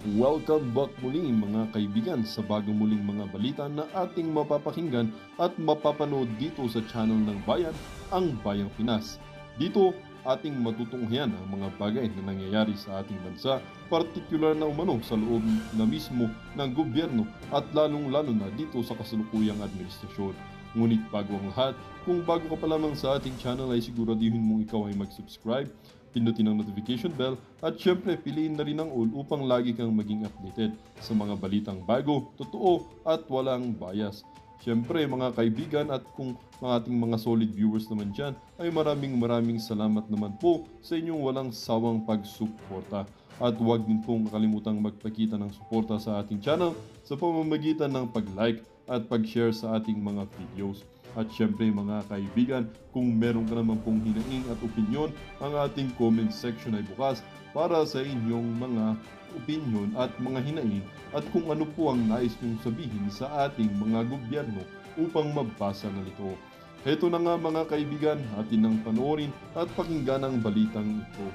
Welcome back muli mga kaibigan sa bagong muling mga balita na ating mapapakinggan at mapapanood dito sa channel ng Bayan, ang Bayang Pinas. Dito, ating matutunghayan ang mga bagay na nangyayari sa ating bansa, partikular na umano sa loob na mismo ng gobyerno at lalong-lalo na dito sa kasalukuyang administrasyon. Ngunit bago ang lahat, kung bago ka pa lamang sa ating channel ay siguraduhin mong ikaw ay mag-subscribe, pindutin ang notification bell at syempre piliin na rin ang all upang lagi kang maging updated sa mga balitang bago, totoo at walang bias. Syempre mga kaibigan at kung mga ating mga solid viewers naman dyan ay maraming salamat naman po sa inyong walang sawang pagsuporta. At huwag din pong kalimutang magpakita ng suporta sa ating channel sa pamamagitan ng pag-like at pag-share sa ating mga videos. At syempre mga kaibigan, kung meron ka naman pong hinaing at opinyon, ang ating comment section ay bukas para sa inyong mga opinyon at mga hinaing at kung ano po ang nais nyong sabihin sa ating mga gobyerno upang mabasa na ito. Heto na nga mga kaibigan, atin nang panoorin at pakinggan ang balitang ito.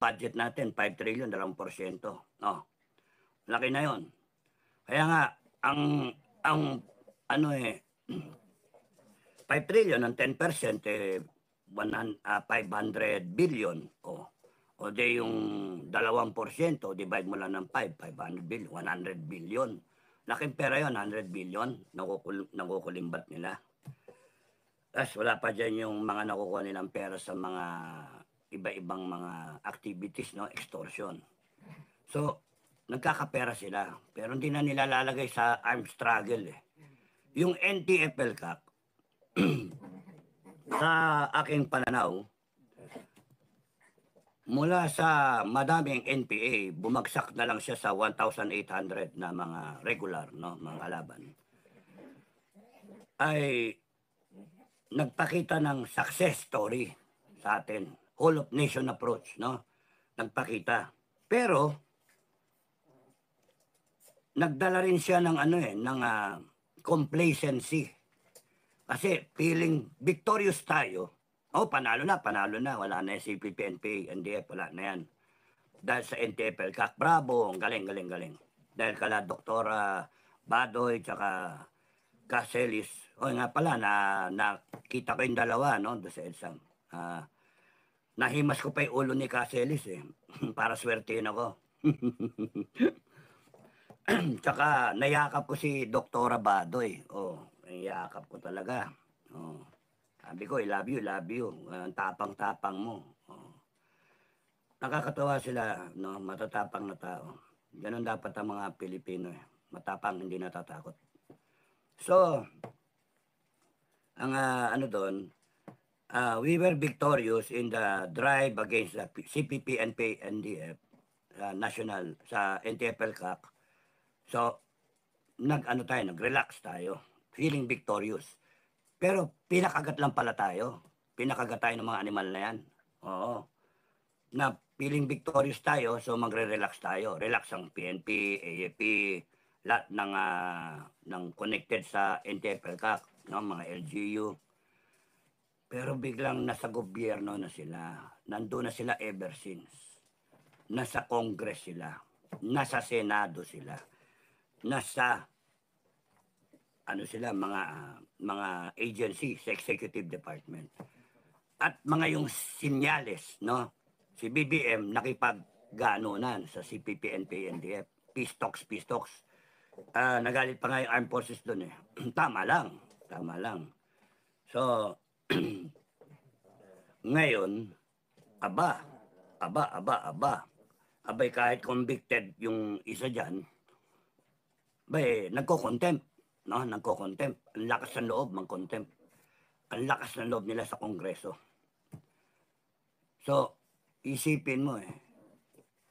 Budget natin 5 trillion, 2%. No. Laki na 'yon. Kaya nga ang 5 trillion ng 10% 500 billion. O di yung 2%, divide mo lang ng 500 billion, 100 billion. Laking pera 'yon, 100 billion, nakukulimbat nila. Tapos wala pa dyan yung mga nakukuha nilang pera sa mga iba-ibang mga activities, no, extortion. So, nagkakapera sila, pero hindi na nila lalagay sa armed struggle. Yung NTFL Cup, sa aking pananaw, mula sa madaming NPA, bumagsak na lang siya sa 1,800 na mga regular, no, mga kalaban. Ay nagpakita ng success story sa atin. Whole of nation approach, no? Nagpakita. Pero nagdala rin siya ng complacency. Kasi feeling victorious tayo. Panalo na, wala na yung CPP, NPA, NDF, wala na yan. Dahil sa NTFL CAC, bravo, ang galing. Dahil kala Doktora Badoy, tsaka Caselis. Nga pala, nakita ko yung dalawa, no, doon sa EDSAM. Nahimas ko pa yung ulo ni Caselis, para swertein ako. Tsaka nayakap ko si Doktora Badoy. Nayakap ko talaga. Sabi ko, I love you. Ang tapang-tapang mo. Nakakatawa sila, no, matatapang na tao. Ganon dapat ang mga Pilipino. Matapang, hindi natatakot. So, ang doon, we were victorious in the drive against the CPP, NPA, NDF, national, sa NTFL CAC. So, nag-relax tayo, feeling victorious. Pero pinakagat lang pala tayo. Pinakagat tayo ng mga animal na yan. Na feeling victorious tayo, so magre-relax tayo. Relax ang PNP, AFP, lahat ng connected sa NTFL CAC, no, mga LGU. Pero biglang nasa gobyerno na sila. Nandun na sila ever since. Nasa Congress sila. Nasa Senado sila. Nasa mga agency sa executive department. At mga yung sinyales, no? Si BBM nakipag-ganunan sa CPP, NPA, NDF. Peace talks. Nagalit pa nga yung armed forces doon. Tama lang. So, ngayon, abay kahit convicted yung isa dyan, nagko-contempt, no? Nagko-contempt. Ang lakas ng loob, mag-contempt. Ang lakas ng loob nila sa Kongreso. So, isipin mo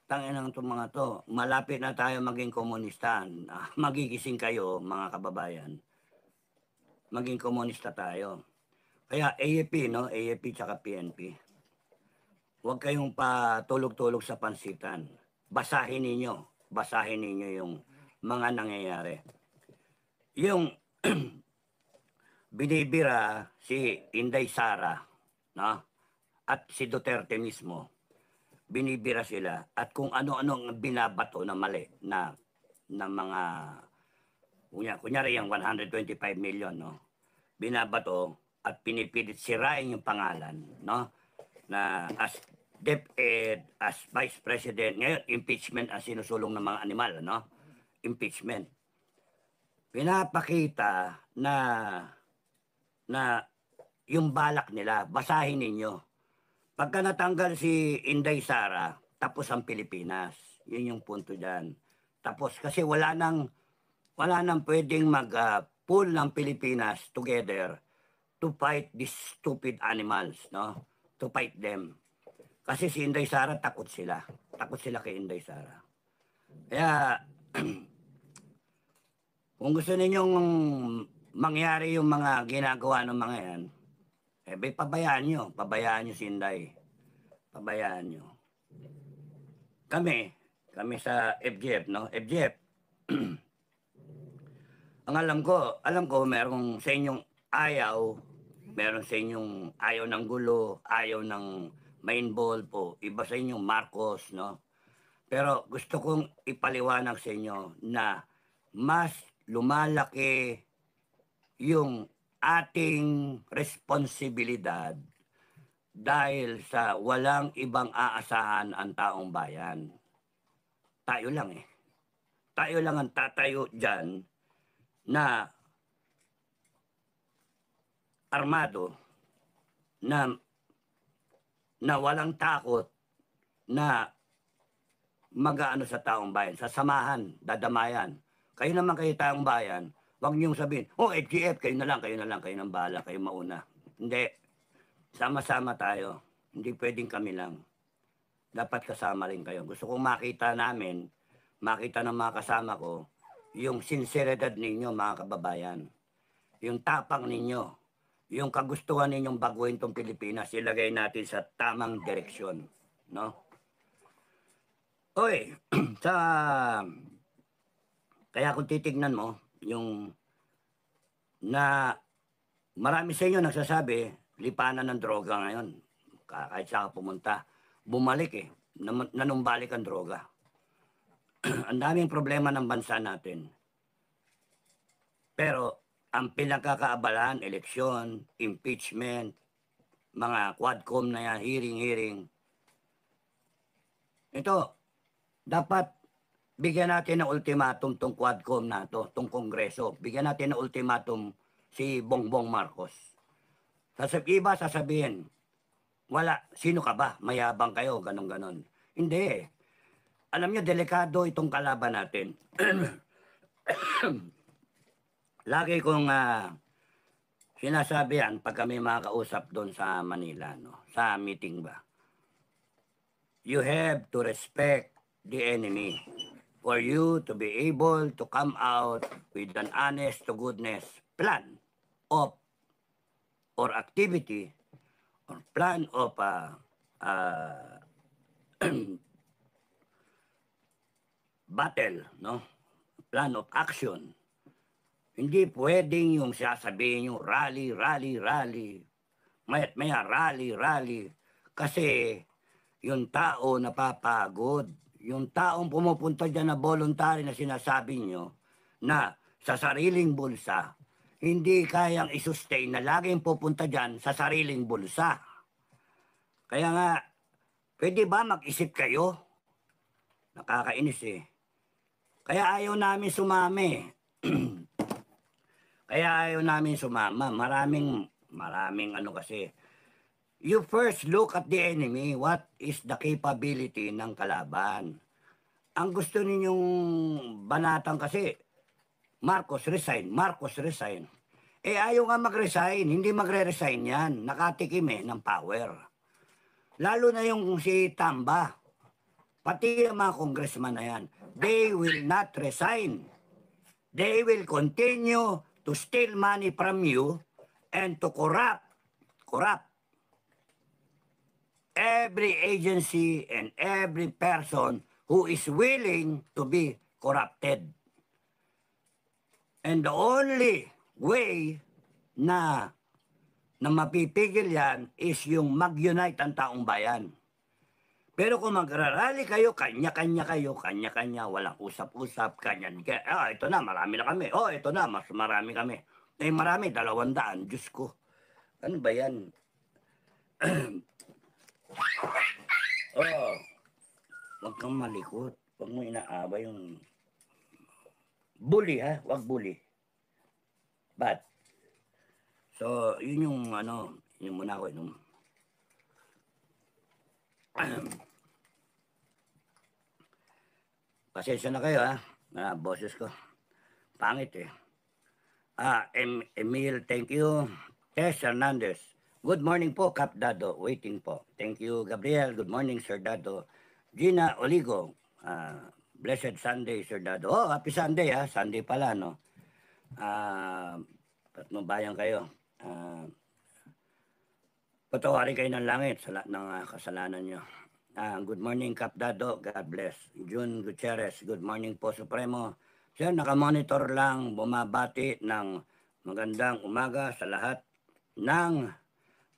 tanginang itong mga to, malapit na tayo maging komunista. Magigising kayo, mga kababayan. Maging komunista tayo. Kaya AFP, no? AFP tsaka PNP. huwag kayong patulog-tulog sa pansitan. Basahin ninyo yung mga nangyayari. Yung binibira si Inday Sara, no? At si Duterte mismo, binibira sila at kung ano-ano ang binabato na mali na mga kunyari yung 125 million, no? Binabato at pinipilit sirain yung pangalan, no? Na as DepEd, as Vice President, ngayon impeachment ang sinusulong ng mga animal, no? Impeachment. Pinapakita na yung balak nila, basahin ninyo. Pagka natanggal si Inday Sara, tapos ang Pilipinas. Yun yung punto dyan. Tapos kasi wala nang pwedeng mag-pull ng Pilipinas together to fight these stupid animals, no? To fight them. Kasi si Inday Sara, takot sila. Takot sila kay Inday Sara. Kaya, kung gusto ninyong mangyari yung mga ginagawa ng mga yan, pabayaan nyo si Inday. Pabayaan nyo. Kami sa FGF, no? FGF, ang alam ko merong sa inyong meron sa inyong ayaw ng gulo, ayaw ng ma-involve po. Iba sa inyong Marcos, no? Pero gusto kong ipaliwanag sa inyo na mas lumalaki yung ating responsibilidad dahil sa walang ibang aasahan ang taong bayan. Tayo lang eh. Tayo lang ang tatayo dyan na armado, na walang takot na mag-aano sa taong bayan, sasamahan, dadamayan. Kayo naman kayo taong bayan, huwag niyong sabihin, FGF, kayo na lang, kayo nang bahala, kayo mauna. Hindi. Sama-sama tayo. Hindi pwedeng kami lang. Dapat kasama rin kayo. Gusto kong makita ng mga kasama ko, yung sinseridad ninyo, mga kababayan. Yung tapang ninyo. Yung kagustuhan ninyong baguhin tong Pilipinas, ilagay natin sa tamang direksyon. No? Oy, kaya kung titignan mo, yung na marami sa inyo nagsasabi, lipanan ng droga ngayon. Kahit saan ka pumunta, bumalik eh. Nanumbalik ang droga. Ang daming problema ng bansa natin. Pero ang pinagkakaabalahan, eleksyon, impeachment, mga quadcom na yan, hearing. Ito, dapat bigyan natin ng ultimatum tong quadcom na to, tong kongreso. Bigyan natin ng ultimatum si Bongbong Marcos. Iba sasabihin, wala, sino ka ba? Mayabang kayo, ganon. Hindi. Alam niyo, delikado itong kalaban natin. Lagi kong sinasabi yan pag kami makakausap doon sa Manila, no? Sa meeting ba. You have to respect the enemy for you to be able to come out with an honest to goodness plan of or activity or plan of battle, no? Plan of action. Hindi pwedeng yung sasabihin yung rally. Maya't maya, rally. Kasi yung tao napapagod. Yung taong pumupunta dyan na voluntary na sinasabi nyo na sa sariling bulsa, hindi kayang isustain na laging pupunta dyan sa sariling bulsa. Kaya nga, pwede ba mag-isip kayo? Nakakainis eh. Kaya ayaw namin sumami. Maraming ano kasi. You first look at the enemy. What is the capability ng kalaban? Ang gusto ninyong banatan kasi, Marcos resign. Ayaw nga mag-resign. Hindi magre-resign yan. Nakatikim ng power. Lalo na yung si Tamba. Pati yung mga congressman na yan. They will not resign. They will continue to steal money from you and to corrupt every agency and every person who is willing to be corrupted. And the only way na mapipigil yan is yung mag-unite ang taong bayan. Pero kung magrarally kayo, kanya-kanya, walang usap-usap, ito na, marami na kami. Oh, ito na, mas marami kami. Eh, marami, 200, Diyos ko. Ano ba yan? Oh, huwag kang malikot. Huwag mo inaabay yung bully, ha? Huwag bully. But, so, yun yung yung muna ko, yung pasensya na kayo, ha? Boses ko. Pangit, eh. Emil, thank you. Tess Hernandez. Good morning po, Kap Dado. Waiting po. Thank you, Gabriel. Good morning, Sir Dado. Gina Oligo. Blessed Sunday, Sir Dado. Oh, happy Sunday, ha? Sunday pala, no? Patnong bayan kayo. Patawarin kayo ng langit sa lahat ng kasalanan nyo. Good morning, Kap Dado. God bless. June Gutierrez. Good morning po, Supremo. Sir, nakamonitor lang, bumabati ng magandang umaga sa lahat ng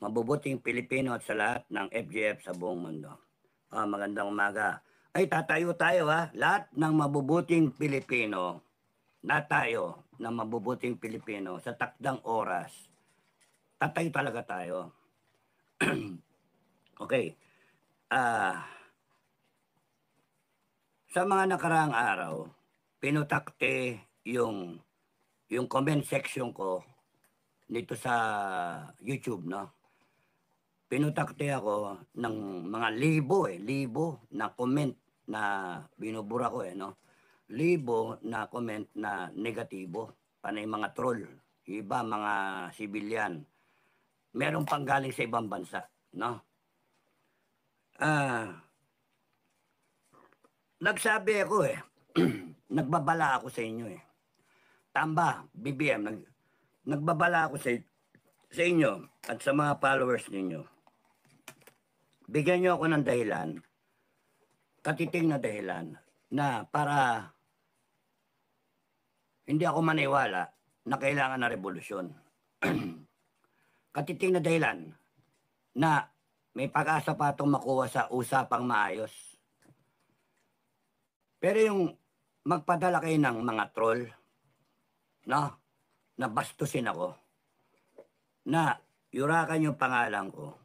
mabubuting Pilipino at sa lahat ng FGF sa buong mundo. Magandang umaga. Ay, tatayo tayo, ha? Lahat ng mabubuting Pilipino, na tayo ng mabubuting Pilipino sa takdang oras, tatayo talaga tayo. Okay. Sa mga nakaraang araw, pinutakte yung comment section ko dito sa YouTube, no? Pinutakte ako ng mga libo na comment na binubura ko, no? Libo na comment na negatibo, panay mga troll, iba mga civilian. Meron pang galing sa ibang bansa, no? Nagsabi ako, nagbabala ako sa inyo, Tamba, BBM, nagbabala ako sa inyo at sa mga followers ninyo. Bigyan nyo ako ng dahilan, katiting na dahilan, na para hindi ako maniwala na kailangan na revolusyon. Katiting na dahilan na may pag-asa pa itong makuha sa usapang maayos. Pero yung magpadala kayo ng mga troll, no? Na bastusin ako, na yurakan yung pangalan ko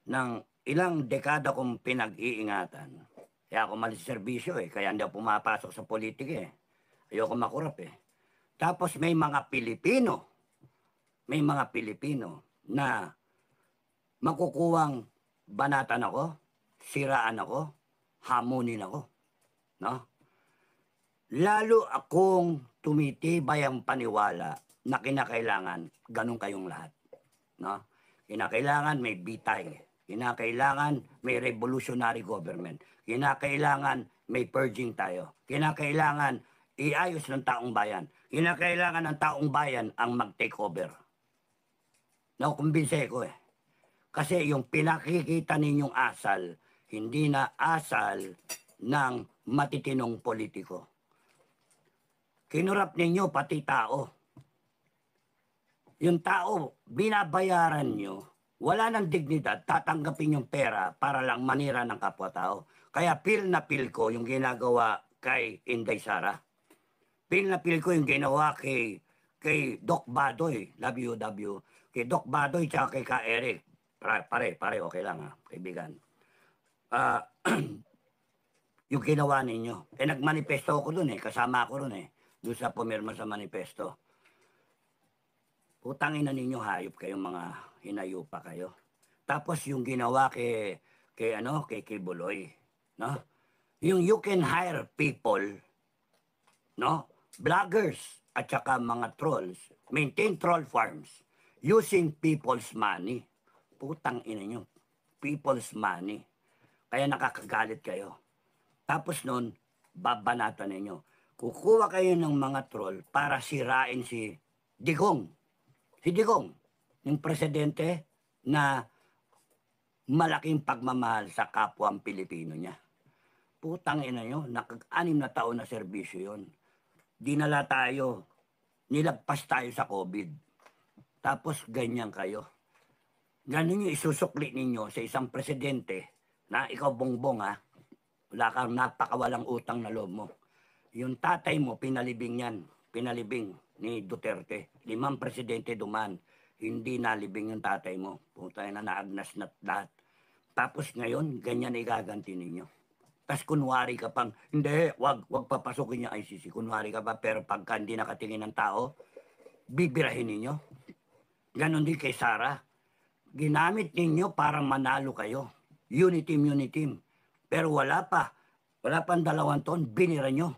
ng ilang dekada kong pinag-iingatan. Kaya ako malis sa serbisyo, kaya hindi ako pumapasok sa politika, Ayoko makurap, Tapos may mga Pilipino na makukuwang banatan ako, siraan ako, hamunin ako, no? Lalo akong tumitibay ang paniwala na kinakailangan ganun kayong lahat, no? Kinakailangan may bitay, kinakailangan may revolutionary government, kinakailangan may purging tayo, kinakailangan iayos ng taong bayan, kinakailangan ng taong bayan ang mag-take over. Nakukumbinse ko, Kasi yung pinakikita ninyong asal, hindi na asal ng matitinong politiko. Kinurap ninyo pati tao. Yung tao, binabayaran nyo, wala ng dignidad, tatanggapin yung pera para lang manira ng kapwa-tao. Kaya feel na feel ko yung ginagawa kay Inday Sara. Feel na feel ko yung ginawa kay Doc Badoy, WW, kay Doc Badoy tsaka kay Ka Eric. Pare, okay lang, kaibigan. Yung ginawa ninyo. Nagmanifesto ako dun, kasama ako dun, doon sa pumirma sa manifesto. Utangin na ninyo, hayop kayong mga hinayupa kayo. Tapos yung ginawa kay Buloy, no? Yung you can hire people, no? Vloggers at saka mga trolls, maintain troll farms using people's money. Putang ina nyo, people's money. Kaya nakakagalit kayo. Tapos nun, babanatan ninyo. Kukuha kayo ng mga troll para sirain si Digong. Si Digong, yung presidente na malaking pagmamahal sa kapwang Pilipino niya. Putang ina nyo, 6 na taon na serbisyo yun. Dinala tayo, nilagpas tayo sa COVID. Tapos ganyan kayo. Ganun yung isusukli ninyo sa isang presidente na ikaw bongbong ha. Wala kang napakawalang utang na loob mo. Yung tatay mo, pinalibing yan. Pinalibing ni Duterte. 5 presidente duman. Hindi nalibing yung tatay mo. Putay na naagnas na lahat. Tapos ngayon, ganyan igaganti ninyo. Tapos kunwari ka pang, hindi, wag papasukin yung ICC. Kunwari ka pa, pero pagka hindi nakatingin ng tao, bibirahin ninyo. Ganon din kay Sara. Ginamit ninyo para manalo kayo. Unity team. Pero wala pa. Wala pang 2 taon, binira nyo.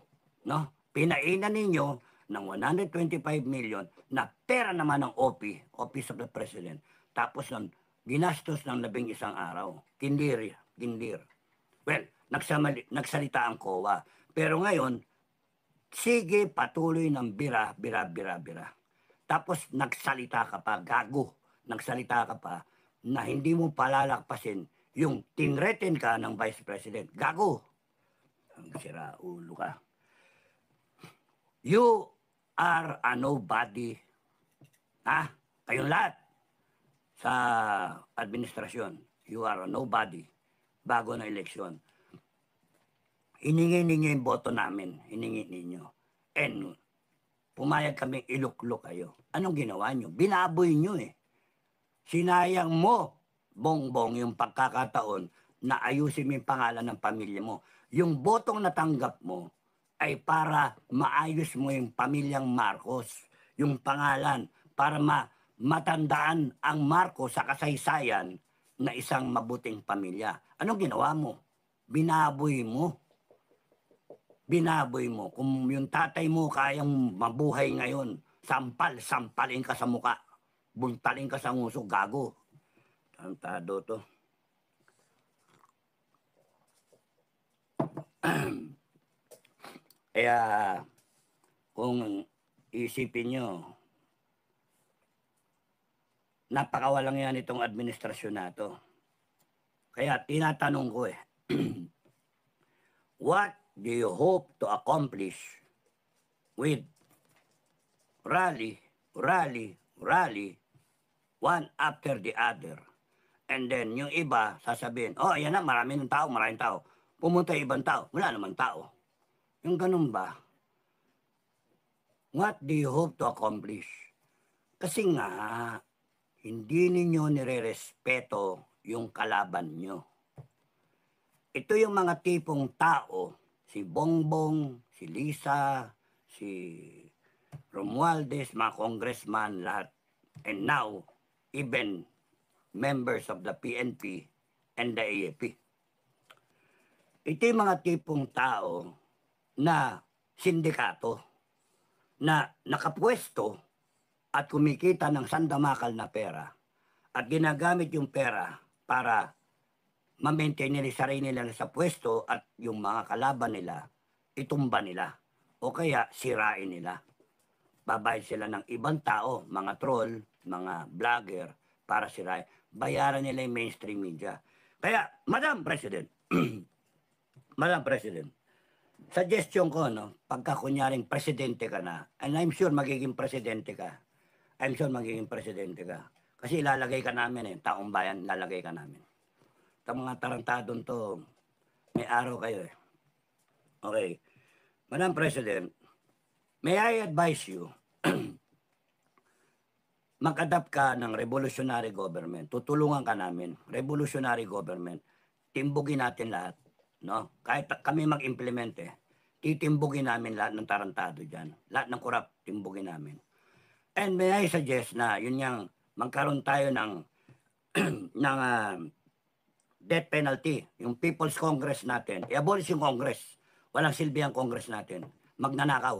No? Pinainan ninyo ng 125 million na pera naman ng Office of the President. Tapos nun, ginastos ng 11 araw. Kindir. Well, nagsalita ang COA. Pero ngayon, sige patuloy ng bira. Tapos nagsalita ka pa, gago. Nagsalita ka pa na hindi mo palalakpasin yung tinreten ka ng Vice President. Gago. Ang sira ulo ka. You are a nobody. Ha? Kayong lahat sa administrasyon. You are a nobody. Bago na eleksyon. Hiningi ninyo yung boto namin. Hiningi ninyo. And pumayag kami iluklok kayo. Anong ginawa nyo? Binaboy nyo eh. Sinayang mo, bongbong, yung pagkakataon na ayusin mo yung pangalan ng pamilya mo. Yung botong natanggap mo ay para maayos mo yung pamilyang Marcos. Yung pangalan para matandaan ang Marcos sa kasaysayan na isang mabuting pamilya. Anong ginawa mo? Binaboy mo. Kung yung tatay mo kayang mabuhay ngayon, sampalin ka sa muka. Buntalin ka sa nguso, gago. Tantado to. Kaya, kung isipin nyo, napakawalang yan itong administrasyon na to. Kaya tinatanong ko what do you hope to accomplish with rally, one after the other? And then yung iba sasabihin, oh ayan na, maraming tao. Pumunta yung ibang tao, wala namang tao. Yung ganun ba? What do you hope to accomplish? Kasi nga, hindi ninyo nire-respeto yung kalaban nyo. Ito yung mga tipong tao, si Bongbong, si Lisa, si Romualdez, mga congressman, lahat. And now, even members of the PNP and the AFP. Ito yung mga tipong tao na sindikato, na nakapwesto at kumikita ng sandamakal na pera at ginagamit yung pera para ma-maintain nila sarili nila sa pwesto at yung mga kalaban nila, itumba nila o kaya sirain nila. Babayad sila ng ibang tao, mga troll, mga vlogger, para sirain. Bayaran nila yung mainstream media. Kaya, Madam President, suggestion ko, no, pagka kunyaring presidente ka na, and I'm sure magiging presidente ka, kasi ilalagay ka namin taong bayan, lalagay ka namin. Itong mga tarantadon to, may araw kayo Okay. Madam President, may I advise you, mag-adapt ka ng revolutionary government. Tutulungan ka namin. Revolutionary government. Timbugin natin lahat. No? Kahit kami mag-implement titimbugin namin lahat ng tarantado dyan. Lahat ng korap, timbugin namin. And may I suggest na yun yung magkaroon tayo ng death penalty. Yung People's Congress natin. I-abolish yung Congress. Walang silbi ang Congress natin. Magnanakaw.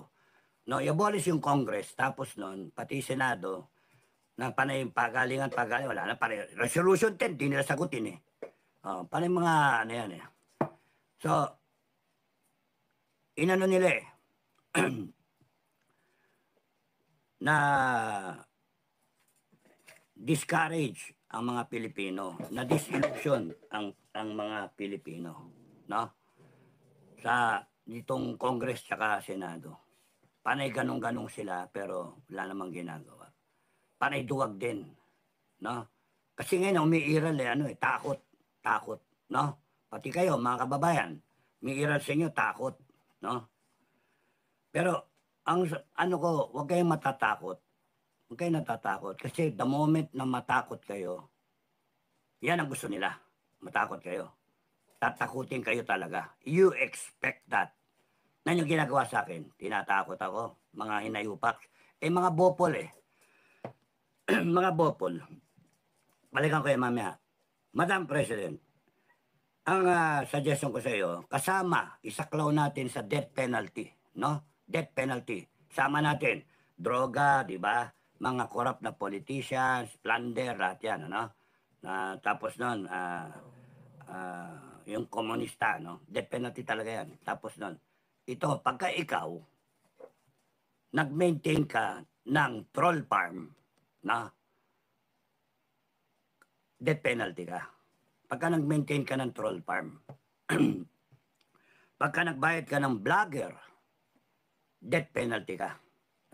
No, i-abolish yung Congress. Tapos nun, pati Senado, na panay pagalingan, wala na. Panay, Resolution 10, di nila sagutin panay mga, ano yan So, inano nila na discourage ang mga Pilipino, na disillusion ang mga Pilipino, no? Sa nitong Congress tsaka Senado. Panay ganong-ganong sila pero wala namang ginagawa. Panay duwag din, no? Kasi ngayon umiiral takot, takot, no? Pati kayo mga kababayan, umiiral sa inyo takot, no? Pero ang ano ko, huwag kayong matatakot. Huwag kayong natatakot kasi the moment na matakot kayo, yan ang gusto nila. Matakot kayo. Tatakutin kayo talaga. You expect that. Yan yung ginagawa sa akin. Tinatakot ako. Mga hinayupak. Mga bopol mga bopol. Balikan ko yan mamaya. Madam President, ang suggestion ko sa iyo, kasama, isaklaw natin sa death penalty. No? Death penalty. Sama natin. Droga, di ba? Mga corrupt na politicians, plunder, lahat yan. Ano? Tapos nun, yung komunista, no? Death penalty talaga yan. Tapos nun, ito, pagka ikaw, nag-maintain ka ng troll farm, na death penalty ka. Pagka nag-maintain ka ng troll farm, pagka nagbayad ka ng vlogger, death penalty ka.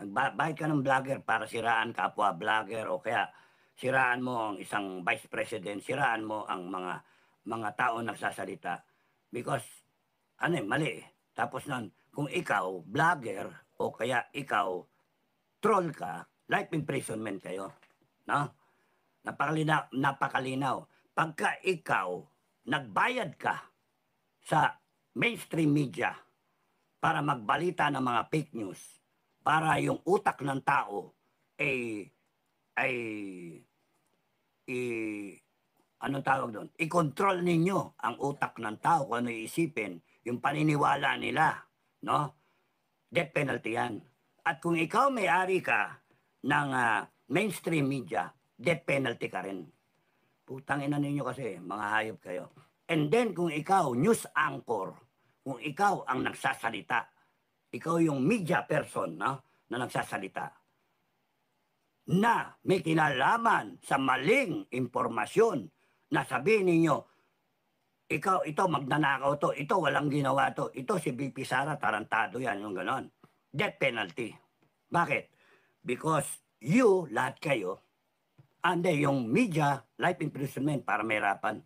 Nagbayad ka ng vlogger para siraan kapwa vlogger o kaya siraan mo ang isang vice president, siraan mo ang mga tao nagsasalita because mali. Tapos nun, kung ikaw vlogger o kaya ikaw troll ka, life imprisonment kayo, no? Napakalinaw. Pagka ikaw nagbayad ka sa mainstream media para magbalita ng mga fake news, para yung utak ng tao anong tawag doon? I-control ninyo ang utak ng tao kung ano iisipin, yung paniniwala nila, no? Death penalty yan. At kung ikaw may-ari ka ng mainstream media, death penalty ka rin. Putang ina ninyo kasi, mga hayop kayo. And then kung ikaw, news anchor, kung ikaw ang nagsasalita, ikaw yung media person, no? Na nagsasalita, na may kinalaman sa maling impormasyon na sabihin ninyo, ito magnanakaw to, ito walang ginawa to, ito si BP Sara, tarantado yan, yung ganon. Death penalty. Bakit? Because you, lahat kayo, yung media, life imprisonment para mahirapan.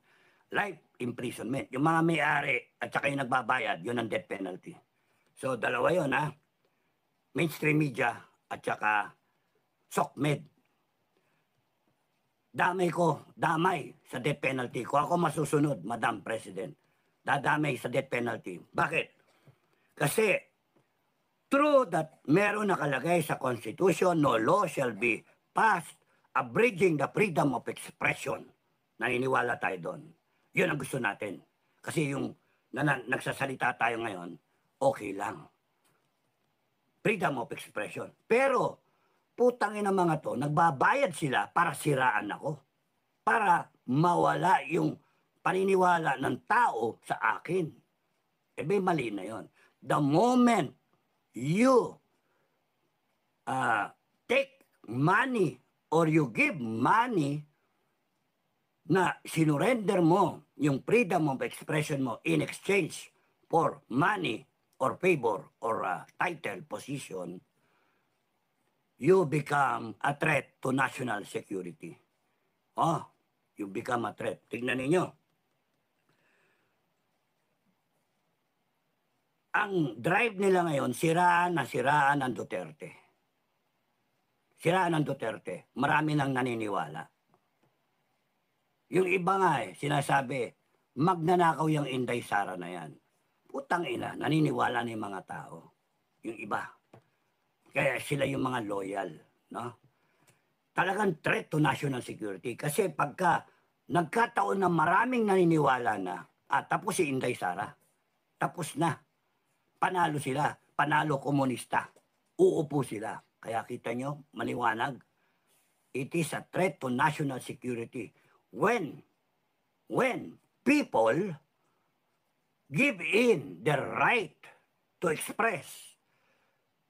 Life imprisonment. Yung mga may-ari at saka yung nagbabayad, yun ang death penalty. So, dalawa yun, mainstream media at saka SOCMED. Damay sa death penalty. Kung ako masusunod, Madam President, dadamay sa death penalty. Bakit? Kasi, true that meron nakalagay sa Constitution, no law shall be passed abridging the freedom of expression. Naniniwala tayo doon. Yun ang gusto natin. Kasi yung nagsasalita tayo ngayon, okay lang. Freedom of expression. Pero, putangin ng mga to, nagbabayad sila para siraan ako. Para mawala yung paniniwala ng tao sa akin. May mali na yon. The moment you take money or you give money na sinurrender mo yung freedom of expression mo in exchange for money or favor or title, position, you become a threat to national security. You become a threat. Tignan ninyo. Ang drive nila ngayon, siraan ang Duterte. Siraan ang Duterte. Marami nang naniniwala. Yung iba nga sinasabi, magnanakaw yung Inday Sara na yan. Putang ina, naniniwala na yung mga tao. Yung iba. Kaya sila yung mga loyal, no? Talagang threat to national security. Kasi pagka nagkataon na maraming naniniwala na, tapos si Inday Sara, tapos na. Panalo sila, panalo komunista. Uupo sila. Kaya kita nyo, maliwanag. It is a threat to national security. When people give in their right to express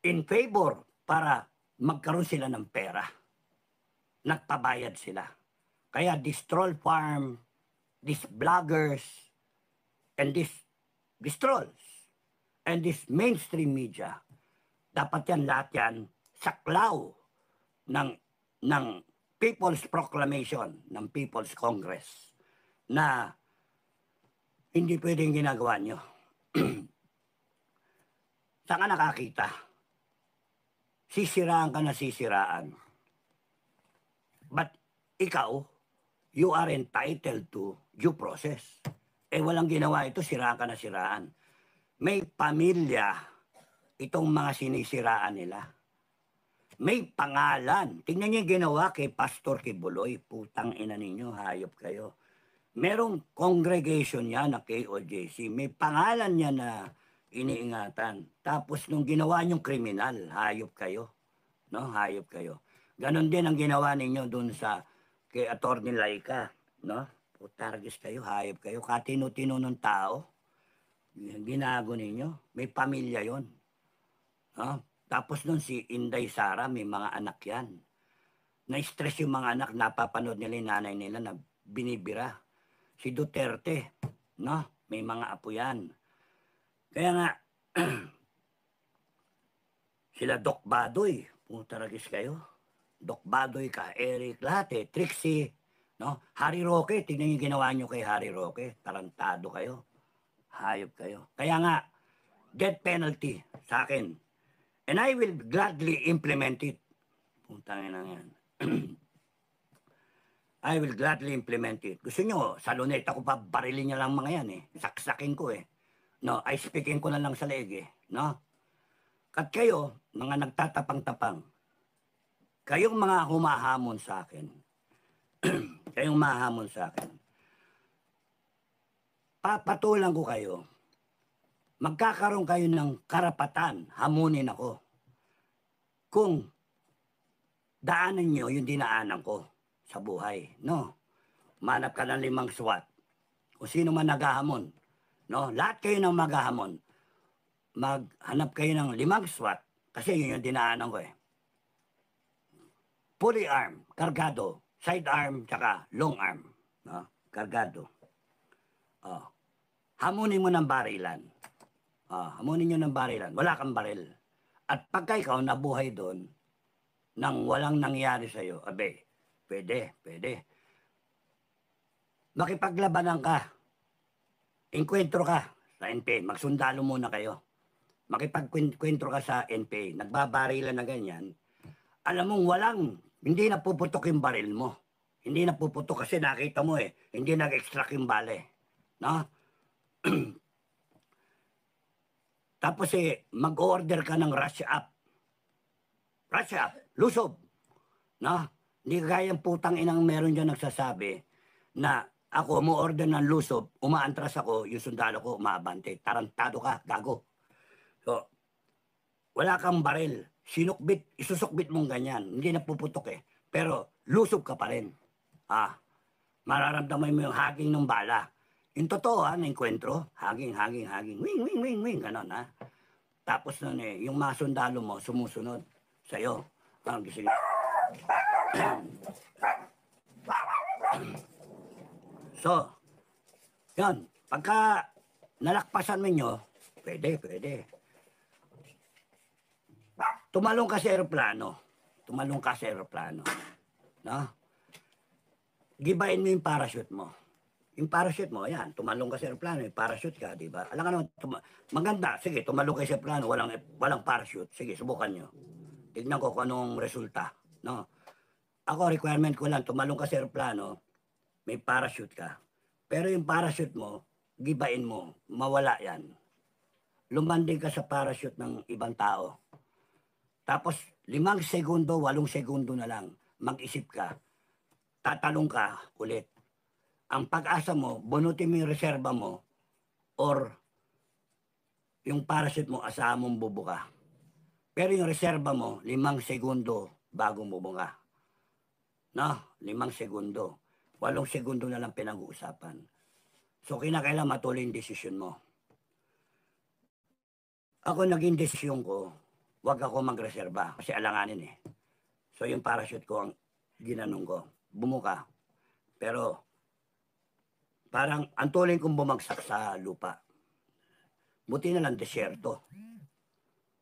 in favor para magkaroon sila ng pera. Nagpabayad sila. Kaya this troll farm, these bloggers, and these trolls, and this mainstream media, dapat yan lahat yan saklaw ng People's Proclamation, ng People's Congress, na hindi pwedeng ginagawa nyo. Saan ka nakakita? Sisiraan ka na sisiraan. But ikaw, you are entitled to due process. Walang ginawa ito, siraan ka na siraan. May pamilya itong mga sinisiraan nila. May pangalan. Tingnan niyo yung ginawa kay Pastor Kibuloy. Putang ina ninyo, hayop kayo. Merong congregation niya na KOJC. May pangalan niya na iniingatan. Tapos nung ginawa niyong kriminal, hayop kayo. No, hayop kayo. Ganon din ang ginawa ninyo dun sa kay Atty. Laika. No? Putargis kayo, hayop kayo. Katino-tino ng tao. Ginago ninyo. May pamilya yon. No? Tapos nun si Inday Sara, may mga anak yan. Na-stress yung mga anak, napapanood nila yung nanay nila na binibira. Si Duterte, no? May mga apo yan. Kaya nga, sila Doc Badoy, putaragis kayo. Doc Badoy ka, Eric, lahat Trixie, no? Harry Roque, tignan yung ginawa nyo kay Harry Roque. Tarantado kayo. Hayop kayo. Kaya nga, death penalty sa akin. And I will gladly implement it. Puntangin na yan. I will gladly implement it. Gusto nyo, sa luneta ko pa, barilin niya lang mga yan Saksakin ko No, I speaking ko na lang sa leeg No? Kat kayo, mga nagtatapang-tapang, kayong mga humahamon sa akin, kayong humahamon sa akin, papatulan ko kayo, magkakaroon kayo ng karapatan, hamunin ako. Kung daanan nyo yung dinaanan ko sa buhay, no? Manap ka ng 5 SWAT. Kung sino man naghahamon, no? Lahat kayo ng maghahamon. Maghanap kayo ng 5 SWAT, kasi yun yung dinaanan ko Fully arm, kargado, side arm, tsaka long arm, no? Kargado. Hamunin mo ng barilan. Hamunin nyo ng barilan. Wala kang baril. At pagka ikaw nabuhay doon, nang walang nangyari sa'yo, pwede. Makipaglabanan ka. Enkwentro ka sa NPA. Magsundalo muna kayo. Makipagkwentro ka sa NPA. Nagbabarilan na ganyan. Alam mong hindi na puputok yung baril mo. Hindi na puputok kasi nakita mo hindi nag-extract yung bale. No? Tapos mag-order ka ng rush up. Rush up, lusob. No? Hindi kayang putang inang meron dyan nagsasabi na ako mo-order ng lusob, umaantras ako, yung sundalo ko umaabante. Tarantado ka, gago. So, wala kang baril. Isusukbit mong ganyan. Hindi na puputok Pero lusob ka pa rin. Mararamdaman mo yung haging ng bala. Yung totoo na enkwentro, haging. Wing, ganon Tapos nun yung mga sundalo mo sumusunod sa'yo. Gising. So, yun. Pagka nalakpasan mo nyo, pwede. Tumalong ka sa aeroplano. No? Gibain mo yung parachute mo. Yung parachute mo, ayan, tumalong ka sa aeroplano, yung parachute ka, di ba? Alam ka naman, maganda, sige, tumalong ka sa aeroplano, walang parachute. Sige, subukan nyo. Tignan ko kung anong resulta. No? Ako, requirement ko lang, tumalong ka sa aeroplano, may parachute ka. Pero yung parachute mo, gibain mo, mawala yan. Lumanding ka sa parachute ng ibang tao. Tapos, 5 segundo, 8 segundo na lang, mag-isip ka, tatalong ka ulit. Ang pag-asa mo, bunutin mo yung reserba mo, or yung parachute mo, asahan mong bubuka. Pero yung reserba mo, 5 segundo bago bubuka. No? 5 segundo. 8 segundo na lang pinag-uusapan. So, kinakailangan matuloy yung desisyon mo. Ako, naging desisyon ko, wag ako magreserba kasi alanganin So, yung parachute ko, ang ginanong ko, bumuka. Pero parang ang tuloy kong bumagsak sa lupa. Buti na lang desyerto.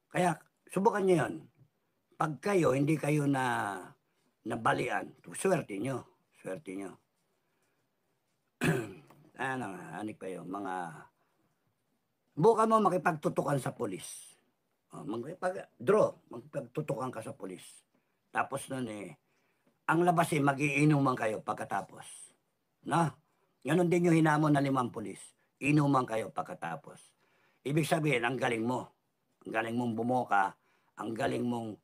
Kaya subukan nyo yun. Pag kayo, hindi kayo nabalian, swerte nyo. Swerte nyo. Anik pa yun, buka mo makipagtutukan sa polis. Magpagtutukan ka sa polis. Tapos nun ang labas magiinuman kayo pagkatapos. Na? Ganon din yung hinamon na 5 polis. Inuman kayo pagkatapos. Ibig sabihin, ang galing mo. Ang galing mong bumoka. Ang galing mong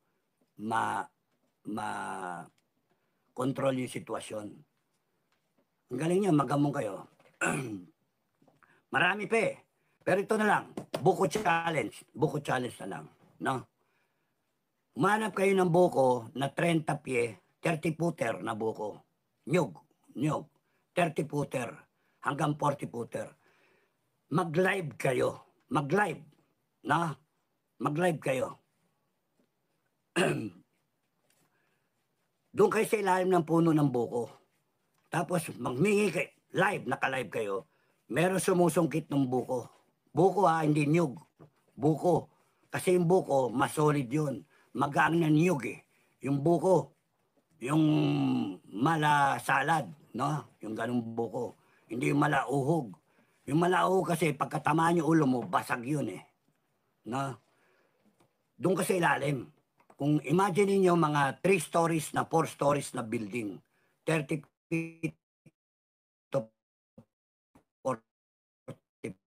control yung sitwasyon. Ang galing niya, magamong kayo. Marami pa Pero ito na lang, buko challenge. Buko challenge na lang. No? Umanap kayo ng buko na 30 pie, 30 footer na buko. Nyug. 30 footer hanggang 40 footer. Mag-live kayo. Mag-live. Na? Mag-live kayo. Doon kayo sa ilalim ng puno ng buko. Tapos magmingi kayo. Live, naka-live kayo. Meron sumusungkit ng buko. Buko hindi nyug. Buko. Kasi yung buko, mas solid yun. Magaan na nyug Yung buko, yung mala salad, no? Yung ganung buko. Hindi yung malauhog. Yung malauhog kasi pagkatamaan yung ulo mo, basag yun No? Doon kasi ilalim. Kung imagine niyo mga 3 stories na 4 stories na building, 30 feet to 40 feet.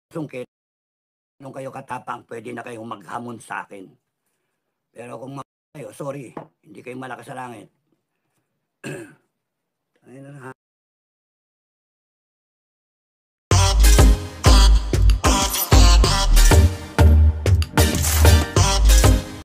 Sungkit, nung kayo katapang, pwede na kayong maghamon sa akin. Pero kung kayo, sorry, hindi kayo malakas sa langit.